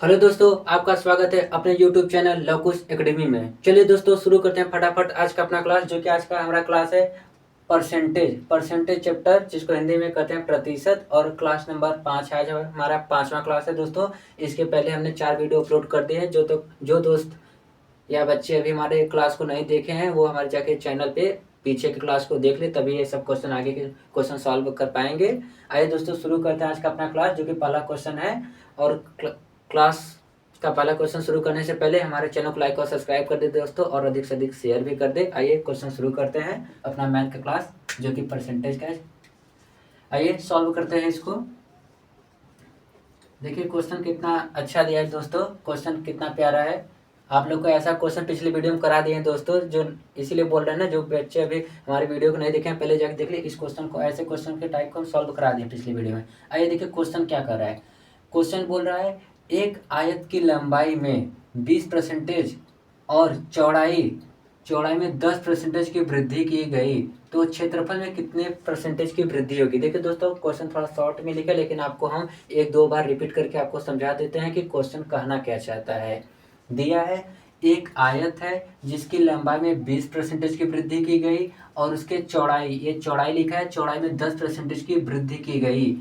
Hello दोस्तों, आपका स्वागत है अपने यूट्यूब चैनल लवकुश एकेडमी में। चलिए दोस्तों, शुरू करते हैं फटाफट आज का अपना क्लास, जो कि आज का हमारा क्लास है परसेंटेज चैप्टर, जिसको हिंदी में कहते हैं प्रतिशत, और क्लास नंबर 5 है। आज हमारा 5वां क्लास है दोस्तों। इसके पहले हमने 4 वीडियो अपलोड कर दिए हैं। जो दोस्त या बच्चे अभी हमारे क्लास को नहीं देखे हैं, वो हमारे जाके चैनल पे पीछे के क्लास को देख ले, तभी ये सब क्वेश्चन आगे के क्वेश्चन सॉल्व कर पाएंगे। आइए दोस्तों, शुरू करते हैं आज का अपना क्लास, जो कि पहला क्वेश्चन है। और क्लास का पहला क्वेश्चन शुरू करने से पहले हमारे चैनल को लाइक और सब्सक्राइब कर दे दोस्तों, और अधिक से अधिक शेयर भी कर दे। आइए क्वेश्चन शुरू करते हैं अपना मैथ का क्लास, जो कि परसेंटेज का है। आइए सॉल्व करते हैं इसको। देखिए क्वेश्चन कितना अच्छा दिया है दोस्तों, क्वेश्चन कितना प्यारा है। आप लोग को ऐसा क्वेश्चन पिछली वीडियो में करा दिए हैं दोस्तों, जो इसीलिए बोल रहे हैं ना, जो बच्चे अभी हमारी वीडियो को नहीं देखे हैं, पहले जाकर देख ले। इस क्वेश्चन को, ऐसे क्वेश्चन के टाइप को हम सॉल्व करा दिए पिछली वीडियो में। आइए देखिए क्वेश्चन क्या कर रहा है। क्वेश्चन बोल रहा है, एक आयत की लंबाई में 20% और चौड़ाई चौड़ाई में 10% की वृद्धि की गई, तो क्षेत्रफल में कितने परसेंटेज की वृद्धि होगी। देखिए दोस्तों, क्वेश्चन थोड़ा शॉर्ट में लिखा, लेकिन आपको हम एक दो बार रिपीट करके आपको समझा देते हैं कि क्वेश्चन कहना क्या चाहता है। दिया है, एक आयत है जिसकी लंबाई में 20% की वृद्धि की गई, और उसके चौड़ाई, ये चौड़ाई लिखा है, चौड़ाई में 10% की वृद्धि की गई,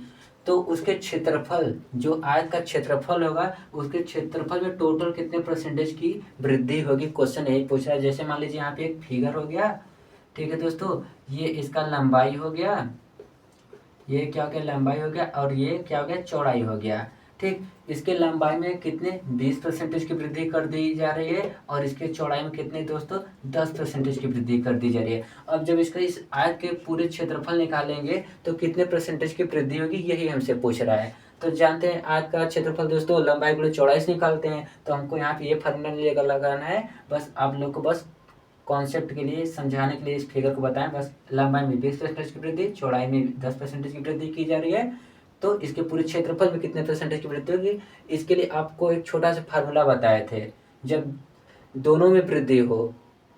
तो उसके क्षेत्रफल, जो आयत का क्षेत्रफल होगा, उसके क्षेत्रफल में टोटल कितने परसेंटेज की वृद्धि होगी। क्वेश्चन यही पूछ रहा है। जैसे मान लीजिए यहाँ पे एक फिगर हो गया, ठीक है दोस्तों, ये इसका लंबाई हो गया, ये क्या हो गया, लंबाई हो गया, और ये क्या हो गया, चौड़ाई हो गया। ठीक, इसके लंबाई में कितने 20% की वृद्धि कर दी जा रही है, और इसके चौड़ाई में कितने दोस्तों 10% की वृद्धि कर दी जा रही है। अब जब इसका इस आयत के पूरे क्षेत्रफल निकालेंगे तो कितने परसेंटेज की वृद्धि होगी, यही हमसे पूछ रहा है। तो जानते हैं आयत का क्षेत्रफल दोस्तों लंबाई गुणे चौड़ाई से निकालते हैं, तो हमको यहाँ पे ये फार्मूला लगाना है। बस आप लोग को बस कॉन्सेप्ट के लिए, समझाने के लिए इस फिगर को बताएं। बस लंबाई में 20% की वृद्धि, चौड़ाई में 10% की वृद्धि की जा रही है, तो इसके पूरे क्षेत्रफल में कितने परसेंटेज की वृद्धि होगी। इसके लिए आपको एक छोटा सा फार्मूला बताए थे। जब दोनों में वृद्धि हो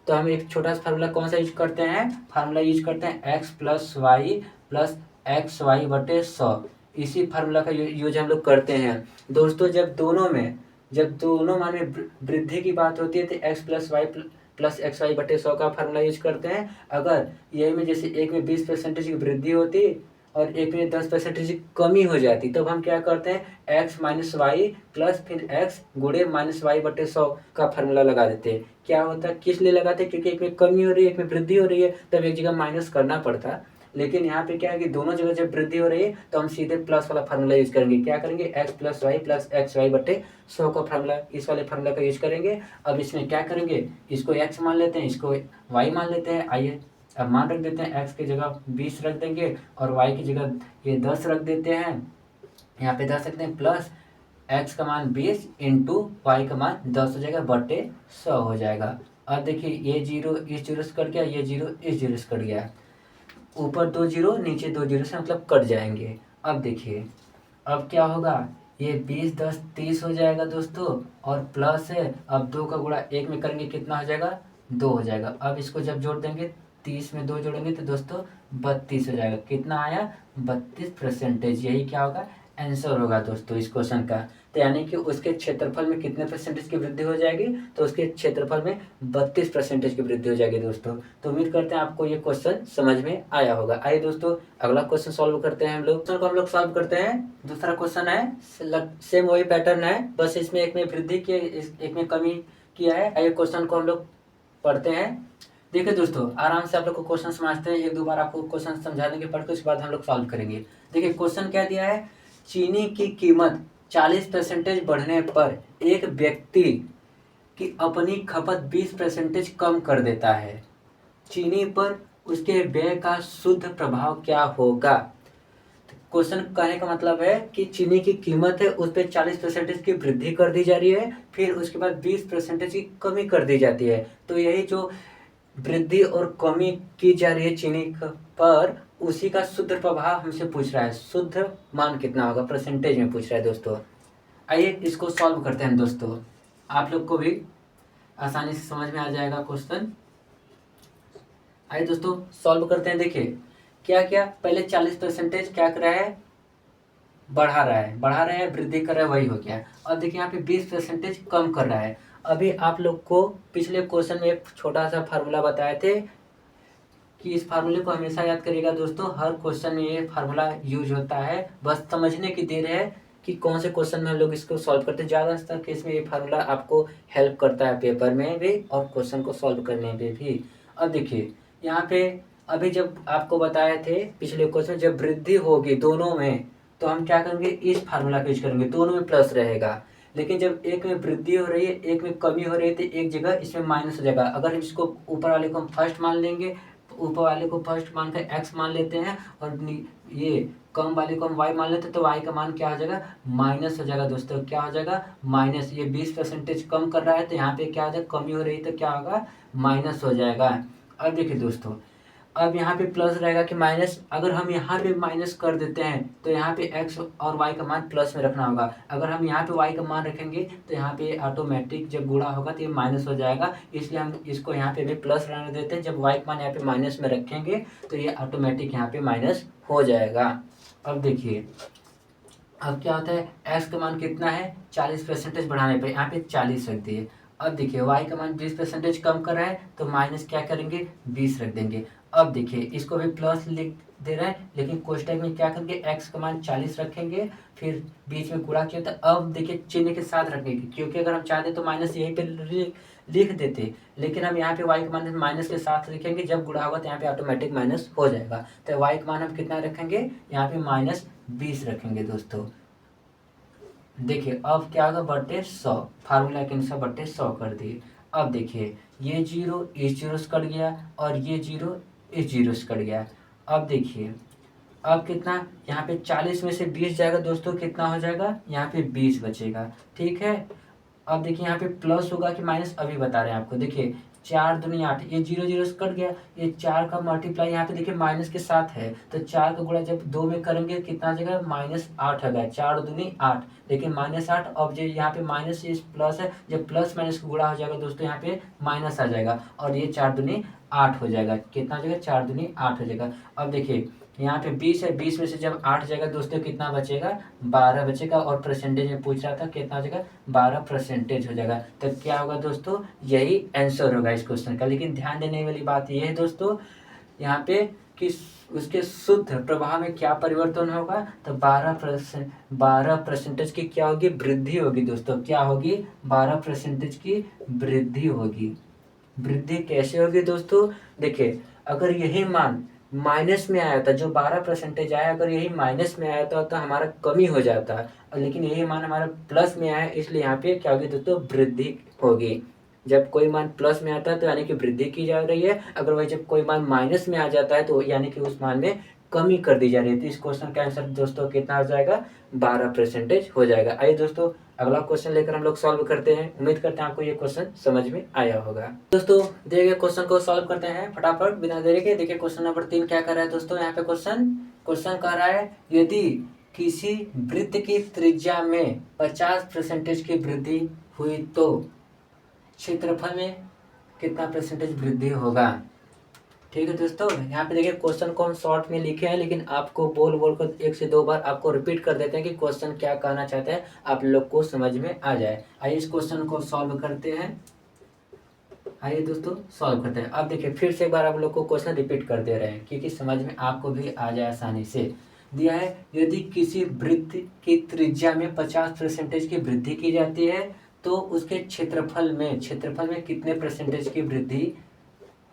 तो हम एक छोटा सा फार्मूला कौन सा यूज करते हैं, फार्मूला यूज करते हैं x plus y plus x y बटे 100। इसी फार्मूला का यूज हम लोग करते हैं दोस्तों। जब दोनों मान में वृद्धि की बात होती है, तो x plus y plus x y बटे 100 का फार्मूला यूज करते हैं। अगर यही में जैसे एक में 20% की वृद्धि होती और एक में 10% की कमी हो जाती, तब हम क्या करते हैं, एक्स माइनस वाई प्लस फिर एक्स गुणे माइनस वाई बटे 100 का फार्मूला लगा देते हैं। क्या होता है, किस लिए लगाते हैं, क्योंकि एक में कमी हो रही है, एक में वृद्धि हो रही है, तब एक जगह माइनस करना पड़ता। लेकिन यहाँ पे क्या है कि दोनों जगह जब वृद्धि हो रही है, तो हम सीधे प्लस वाला फार्मूला यूज करेंगे। क्या करेंगे, एक्स प्लस वाई बटे 100 का फार्मूला, इस वाले फार्मूला का यूज करेंगे। अब इसमें क्या करेंगे, इसको एक्स मान लेते हैं, इसको वाई मान लेते हैं। आइए अब मान रख देते हैं, एक्स की जगह 20 रख देंगे, और वाई की जगह ये 10 रख देते हैं। यहाँ पे 10 रखते हैं, प्लस एक्स का मान 20 इंटू वाई का मान 10 हो जाएगा, बटे 100 हो जाएगा। अब देखिए, ये जीरो इस जीरो से कट गया, ये जीरो इस जीरो से कट गया, ऊपर 2 जीरो नीचे 2 जीरो से मतलब कट जाएंगे। अब देखिए, अब क्या होगा, ये 20 10 30 हो जाएगा दोस्तों, और प्लस है, अब 2 का गुणा 1 में करेंगे, कितना हो जाएगा, 2 हो जाएगा। अब इसको जब जोड़ देंगे, 30 में 2 जोड़ेंगे तो दोस्तों 32 हो जाएगा। कितना आया, 32%। यही क्या होगा, आंसर होगा दोस्तों इस क्वेश्चन का। तो यानी कि उसके क्षेत्रफल में कितने परसेंटेज की वृद्धि हो जाएगी, तो उसके क्षेत्रफल में 32% की वृद्धि हो जाएगी दोस्तों। तो उम्मीद करते हैं आपको ये क्वेश्चन समझ में आया होगा। आइए दोस्तों, अगला क्वेश्चन सॉल्व करते हैं। हम लोग सॉल्व करते हैं। दूसरा क्वेश्चन है, सेम वही पैटर्न है, बस इसमें एक में वृद्धि की, एक में कमी किया है। आइए क्वेश्चन को हम लोग पढ़ते हैं। देखिए दोस्तों, आराम से आप लोग को क्वेश्चन समझते हैं। एक दो बार आपको क्वेश्चन समझाने के पढ़ के उसके बाद हम लोग सॉल्व करेंगे। देखिए क्वेश्चन क्या दिया है, चीनी की कीमत 40% बढ़ने पर एक व्यक्ति की अपनी खपत 20% कम कर देता है। चीनी पर उसके व्यय का शुद्ध प्रभाव क्या होगा। क्वेश्चन कहने का मतलब है कि चीनी की कीमत है, उस पर 40% की वृद्धि कर दी जा रही है, फिर उसके बाद 20% की कमी कर दी जाती है। तो यही जो वृद्धि और कमी की जा रही है चीनी पर, उसी का शुद्ध प्रभाव हमसे पूछ रहा है। शुद्ध मान कितना होगा, परसेंटेज में पूछ रहा है दोस्तों। आइए इसको सॉल्व करते हैं दोस्तों, आप लोग को भी आसानी से समझ में आ जाएगा क्वेश्चन। आइए दोस्तों सॉल्व करते हैं। देखिए क्या क्या, पहले 40% क्या कर रहा है, बढ़ा रहा है, वृद्धि कर रहा है, वही हो गया। और देखिए यहाँ पे 20% कम कर रहा है। अभी आप लोग को पिछले क्वेश्चन में एक छोटा सा फार्मूला बताए थे कि इस फार्मूले को हमेशा याद करिएगा दोस्तों, हर क्वेश्चन में ये फार्मूला यूज होता है, बस समझने की देर है कि कौन से क्वेश्चन में हम लोग इसको सॉल्व करते हैं। ज़्यादातर केस में ये फार्मूला आपको हेल्प करता है पेपर में भी और क्वेश्चन को सॉल्व करने में भी। अब देखिए यहाँ पे अभी जब आपको बताए थे पिछले क्वेश्चन, जब वृद्धि होगी दोनों में तो हम क्या करेंगे, इस फार्मूला का यूज करेंगे, दोनों में प्लस रहेगा। लेकिन जब एक में वृद्धि हो रही है एक में कमी हो रही है तो एक जगह इसमें माइनस हो जाएगा। अगर इसको ऊपर वाले को हम फर्स्ट मान लेंगे, ऊपर वाले को फर्स्ट मान कर एक्स मान लेते हैं और ये कम वाले को हम वाई मान लेते हैं तो वाई का मान क्या हो जाएगा, माइनस हो जाएगा दोस्तों। क्या हो जाएगा, माइनस। ये 20% कम कर रहा है तो यहाँ पे क्या हो जाएगा, कमी हो रही है तो क्या होगा, माइनस हो जाएगा। अब देखिए दोस्तों, अब यहाँ पे प्लस रहेगा कि माइनस, अगर हम यहाँ पे माइनस कर देते हैं तो यहाँ पे एक्स और वाई का मान प्लस में रखना होगा। अगर हम यहाँ पे वाई का मान रखेंगे तो यहाँ पे ऑटोमेटिक जब गुणा होगा तो ये माइनस हो जाएगा, इसलिए हम इसको यहाँ पे भी प्लस रहने देते हैं। जब वाई का मान यहाँ पे माइनस में रखेंगे तो ये ऑटोमेटिक यहाँ पे माइनस हो जाएगा। अब देखिए अब क्या होता है, एक्स का मान कितना है, 40% बढ़ाने पर यहाँ पे 40 रख दिए। अब देखिए वाई का मान 20% कम कर रहा है तो माइनस क्या करेंगे, 20 रख देंगे। अब देखिए इसको भी प्लस लिख दे रहे हैं लेकिन कोष्टक में क्या करेंगे, एक्स का मान 40 रखेंगे, फिर बीच में गुणा किया था। अब देखिए चिन्ह के साथ रखेंगे, क्योंकि अगर हम चाहते तो माइनस यहीं पे लिख देते, लेकिन हम यहाँ पे वाई का मान माइनस के साथ लिखेंगे, जब गुणा होगा तो यहाँ पे ऑटोमेटिक माइनस हो जाएगा। तो वाई का मान हम कितना रखेंगे, यहाँ पे -20 रखेंगे दोस्तों। देखिए अब क्या होगा, बटे 100, फार्मूला के अनुसार बटे 100 कर दिए। अब देखिए ये जीरो इस जीरो से कट गया और ये जीरो इस जीरो से कट गया। अब देखिए अब कितना, यहाँ पे 40 में से 20 जाएगा दोस्तों, कितना हो जाएगा, यहाँ पे 20 बचेगा। ठीक है। अब देखिए यहाँ पे प्लस होगा कि माइनस, अभी बता रहे हैं आपको। देखिए 4 दूनी 8, ये 0 0 से कट गया, ये 4 का मल्टीप्लाई यहाँ पे देखिए माइनस के साथ है तो 4 का गुणा जब 2 में करेंगे कितना आ जाएगा, -8 आ गया। 4 दूनी 8, लेकिन -8। अब जो यहाँ पे माइनस इस प्लस है, जब प्लस माइनस का गुणा हो जाएगा दोस्तों यहाँ पे माइनस आ जाएगा और ये 4 दूनी 8 हो जाएगा। कितना हो जाएगा, 4 दूनी 8 हो जाएगा। अब देखिए यहाँ पे 20 है, 20 में से जब 8 जाएगा दोस्तों कितना बचेगा, 12 बचेगा। और परसेंटेज में पूछ रहा था कितना हो जाएगा, 12% हो जाएगा। तो क्या होगा दोस्तों, यही आंसर होगा इस क्वेश्चन का। लेकिन ध्यान देने वाली बात यह है दोस्तों यहाँ पे कि उसके शुद्ध प्रभाव में क्या परिवर्तन होगा, तो 12% की क्या होगी, वृद्धि होगी दोस्तों। क्या होगी, 12% की वृद्धि होगी। वृद्धि कैसे होगी दोस्तों, देखिए अगर यही मान माइनस में आया था, जो 12% आया, अगर यही माइनस में आया था तो हमारा कमी हो जाता है, लेकिन यही मान हमारा प्लस में आया, इसलिए यहाँ पे क्या होगी दोस्तों, वृद्धि होगी। जब कोई मान प्लस में आता है तो यानी कि वृद्धि की जा रही है, अगर वही जब कोई मान माइनस में आ जाता है तो यानी कि उस मान में कमी कर दी जा रही है। तो इस क्वेश्चन का आंसर दोस्तों कितना हो जाएगा, 12% हो जाएगा। आइए दोस्तों अगला क्वेश्चन लेकर हम लोग सॉल्व करते हैं। उम्मीद करते हैं आपको ये क्वेश्चन समझ में आया होगा। दोस्तों दिए गए क्वेश्चन को सॉल्व करते हैं फटाफट बिना देरी के। देखिए क्वेश्चन नंबर 3 क्या कर रहा है दोस्तों, यहाँ पे क्वेश्चन कह रहा है, यदि किसी वृत्त की त्रिज्या में 50% की वृद्धि हुई तो क्षेत्रफल में कितना परसेंटेज वृद्धि होगा। ठीक है दोस्तों, यहाँ पे देखिए क्वेश्चन को हम शॉर्ट में लिखे हैं, लेकिन आपको बोल कर 1 से 2 बार आपको रिपीट कर देते हैं कि क्वेश्चन क्या कहना चाहते हैं, आप लोग को समझ में आ जाए। आइए इस क्वेश्चन को सॉल्व करते हैं। आइए दोस्तों सॉल्व करते हैं। अब देखिए फिर से एक बार आप लोग को क्वेश्चन रिपीट कर दे रहे हैं क्योंकि समझ में आपको भी आ जाए आसानी से। दिया है, यदि किसी वृत्त की त्रिज्या में 50% की वृद्धि की जाती है तो उसके क्षेत्रफल में कितने परसेंटेज की वृद्धि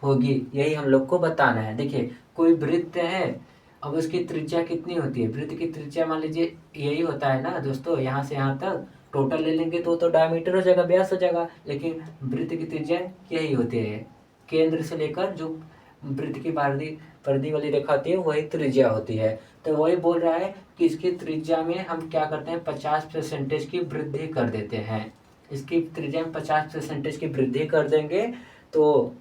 होगी, यही हम लोग को बताना है। देखिए कोई वृत्त है, अब उसकी त्रिज्या कितनी होती है, वृत्त की त्रिज्या मान लीजिए यही होता है ना दोस्तों, यहाँ से यहाँ तक टोटल ले लेंगे तो डायमीटर हो जाएगा, व्यास हो जाएगा। लेकिन वृत्त की त्रिज्या यही होती है, केंद्र से लेकर जो वृत्त की परिधि वाली रेखा होती है वही त्रिज्या होती है। तो वही बोल रहा है कि इसकी त्रिज्या में हम क्या करते हैं, 50% की वृद्धि कर देते हैं। इसकी त्रिज्या में 50% की वृद्धि कर देंगे तो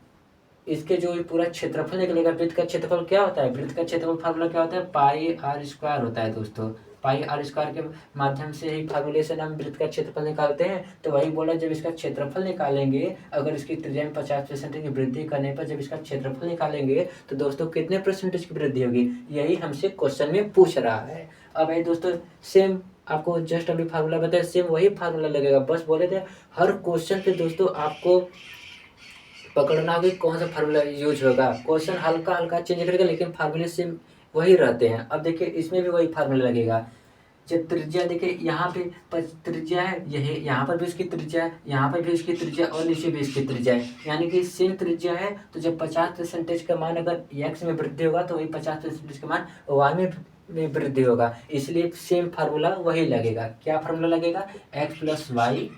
इसके जो पूरा क्षेत्रफल निकलेगा। वृत्त का क्षेत्रफल क्या होता है, वृत्त का क्षेत्रफल फार्मूला क्या होता है, πr² होता है दोस्तों। πr² के माध्यम से ही फार्मूले से हम वृत्त का क्षेत्रफल निकालते हैं। तो वही बोला, जब इसका क्षेत्रफल निकालेंगे, अगर इसकी त्रिज्या में 50% की वृद्धि करने पर जब इसका क्षेत्रफल निकालेंगे तो दोस्तों कितने परसेंटेज की वृद्धि होगी, यही हमसे क्वेश्चन में पूछ रहा है। अब है दोस्तों सेम आपको जस्ट अभी फार्मूला बताया, सेम वही फार्मूला लगेगा, बस बोले थे हर क्वेश्चन पे दोस्तों आपको पकड़ना होगा कि कौन सा फार्मूला यूज होगा। क्वेश्चन हल्का हल्का चेंज करेगा लेकिन फार्मूले सेम वही रहते हैं। अब देखिए इसमें भी वही फार्मूला लगेगा। जब त्रिज्या देखिए यहाँ पे त्रिज्या है, यही यहाँ पर भी इसकी त्रिज्या है, यहाँ पर भी इसकी त्रिज्या और नीचे भी इसकी त्रिज्या है, यानी कि सेम त्रिज्या है। तो जब 50% का मान अगर x में वृद्धि होगा तो वही 50% का मान y में वृद्धि होगा, इसलिए सेम फार्मूला वही लगेगा। क्या फार्मूला लगेगा? x plus y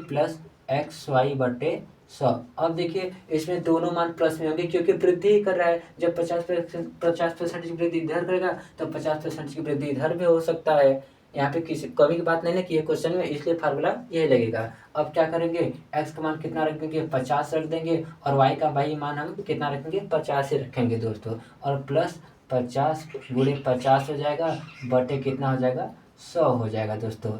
plus x y बटे 100। अब देखिए इसमें दोनों मान प्लस में होंगे क्योंकि वृद्धि ही कर रहा है। जब 50% की वृद्धि इधर करेगा तो 50% की वृद्धि इधर भी हो सकता है। यहाँ पे किसी कमी की बात नहीं ना कि ये क्वेश्चन में, इसलिए फार्मूला यही लगेगा। अब क्या करेंगे, x का मान कितना रख देंगे? 50 रख देंगे, और y का वही मान हम कितना रखेंगे? 50 ही रखेंगे दोस्तों। और प्लस 50 गुणे 50 हो जाएगा, बटे कितना हो जाएगा? 100 हो जाएगा दोस्तों।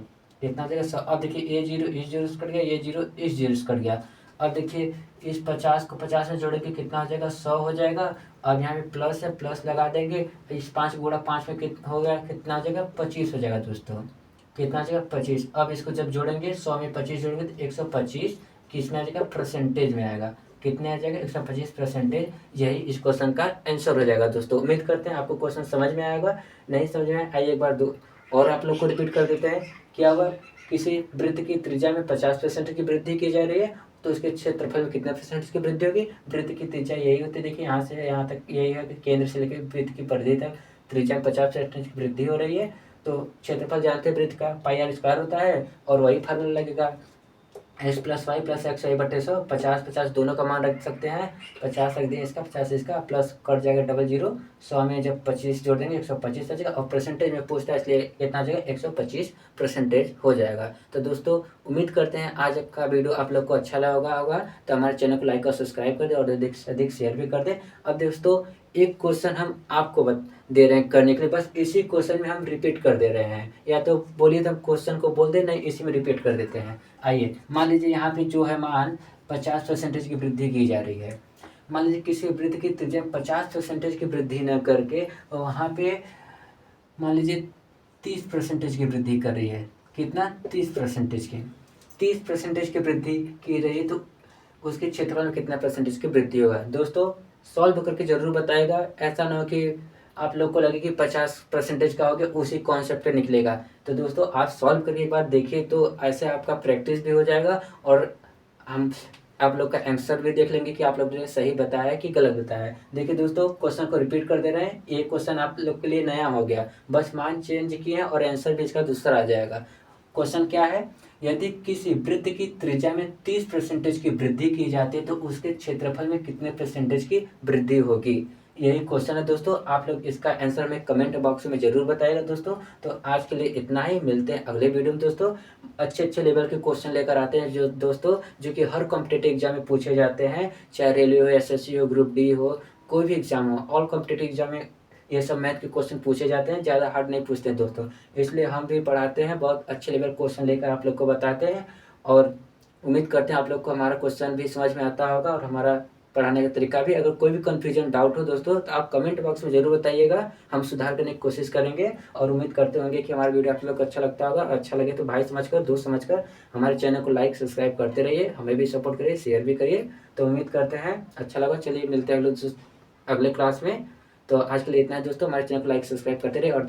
कितना हो जाएगा? 100। अब देखिए ये जीरो इस जीरो से कट गया, ये जीरो इस जीरो से कट गया। अब देखिए इस 50 को 50 में जोड़ेंगे कितना हो जाएगा? 100 हो जाएगा। अब यहाँ पे प्लस है, प्लस लगा देंगे। इस 5 गुणा 5 में कितना हो गया? कितना हो जाएगा? 25 हो जाएगा दोस्तों। कितना हो जाएगा? 25। अब इसको जब जोड़ेंगे 100 में 25 जोड़ेंगे तो 125 किसमें आ जाएगा? परसेंटेज में आएगा। कितने आ जाएगा? 125%। यही इस क्वेश्चन का आंसर हो जाएगा दोस्तों। उम्मीद करते हैं आपको क्वेश्चन समझ में आएगा। नहीं समझ में आए आइए एक बार दो और आप लोग को रिपीट कर देते हैं। क्या हुआ? किसी वृत्त की त्रिज्या में 50% की वृद्धि की जा रही है तो उसके क्षेत्रफल में कितना % की वृद्धि होगी? वृत्त की त्रिज्या यही होती है, देखिए यहाँ से यहाँ तक यही है कि केंद्र से लेकर वृत्त की परिधि तक त्रिज्या में 50% की वृद्धि हो रही है। तो क्षेत्रफल जानते हैं वृत्त का पाई आर स्क्वायर होता है, और वही फार्मूला लगेगा s plus y plus x y बटे 100। 50 दोनों का मान रख सकते हैं, 50 रख दिए इसका, 50 इसका, प्लस कट जाएगा डबल जीरो। 100 में जब 25 जोड़ देंगे 125 आ जाएगा, और परसेंटेज में पूछता है इसलिए कितना आ जाएगा? 125% हो जाएगा। तो दोस्तों उम्मीद करते हैं आज का वीडियो आप लोग को अच्छा लगा होगा। तो हमारे चैनल को लाइक और सब्सक्राइब कर दें और अधिक से अधिक शेयर भी कर दें। अब दोस्तों एक क्वेश्चन हम आपको दे रहे हैं करने के लिए, बस इसी क्वेश्चन में हम रिपीट कर दे रहे हैं। या तो बोलिए तो हम क्वेश्चन को बोल दें, नहीं इसी में रिपीट कर देते हैं। आइए मान लीजिए यहाँ पे जो है मान 50% की वृद्धि की जा रही है। मान लीजिए किसी वृत्त की त्रिज्या 50% की वृद्धि न करके वहाँ पे मान लीजिए 30% की वृद्धि कर रही है। कितना? 30% की 30% की वृद्धि की रही है तो उसके क्षेत्रफल में कितना % की वृद्धि होगा? दोस्तों सॉल्व करके जरूर बताएगा, ऐसा ना हो कि आप लोग को लगे कि 50% का हो गया उसी कॉन्सेप्ट पे निकलेगा। तो दोस्तों आप सॉल्व करके एक बार देखिए तो ऐसे आपका प्रैक्टिस भी हो जाएगा, और हम आप लोग का आंसर भी देख लेंगे कि आप लोग ने सही बताया कि गलत बताया है। देखिए दोस्तों क्वेश्चन को रिपीट कर दे रहे हैं। ये क्वेश्चन आप लोग के लिए नया हो गया, बस मान चेंज किए हैं और आंसर भी इसका दूसरा आ जाएगा। क्वेश्चन क्या है? यदि किसी वृत्त की त्रिज्या में 30% की वृद्धि की जाती है तो उसके क्षेत्रफल में कितने % की वृद्धि होगी? यही क्वेश्चन है दोस्तों। आप लोग इसका आंसर में कमेंट बॉक्स में जरूर बताइएगा दोस्तों। तो आज के लिए इतना ही, मिलते हैं अगले वीडियो में दोस्तों। अच्छे लेवल के क्वेश्चन लेकर आते हैं जो दोस्तों जो कि हर कॉम्पिटेटिव एग्जाम में पूछे जाते हैं, चाहे रेलवे हो, एसएससी हो, ग्रुप डी हो, कोई भी एग्जाम हो, ऑल कॉम्पिटेटिव एग्जाम में ये सब मैथ के क्वेश्चन पूछे जाते हैं, ज़्यादा हार्ड नहीं पूछते दोस्तों। इसलिए हम भी पढ़ाते हैं, बहुत अच्छे लेवल क्वेश्चन लेकर आप लोग को बताते हैं। और उम्मीद करते हैं आप लोग को हमारा क्वेश्चन भी समझ में आता होगा और हमारा पढ़ाने का तरीका भी। अगर कोई भी कन्फ्यूजन डाउट हो दोस्तों तो आप कमेंट बॉक्स में ज़रूर बताइएगा, हम सुधार करने की कोशिश करेंगे। और उम्मीद करते होंगे कि हमारा वीडियो आप लोग को अच्छा लगता होगा। अच्छा लगे तो भाई समझकर, दोस्त समझकर हमारे चैनल को लाइक सब्सक्राइब करते रहिए, हमें भी सपोर्ट करिए, शेयर भी करिए। तो उम्मीद करते हैं अच्छा लगा। चलिए मिलते हैं अगले क्लास में। तो आज के लिए इतना है दोस्तों, हमारे चैनल को लाइक सब्सक्राइब करते रहिए और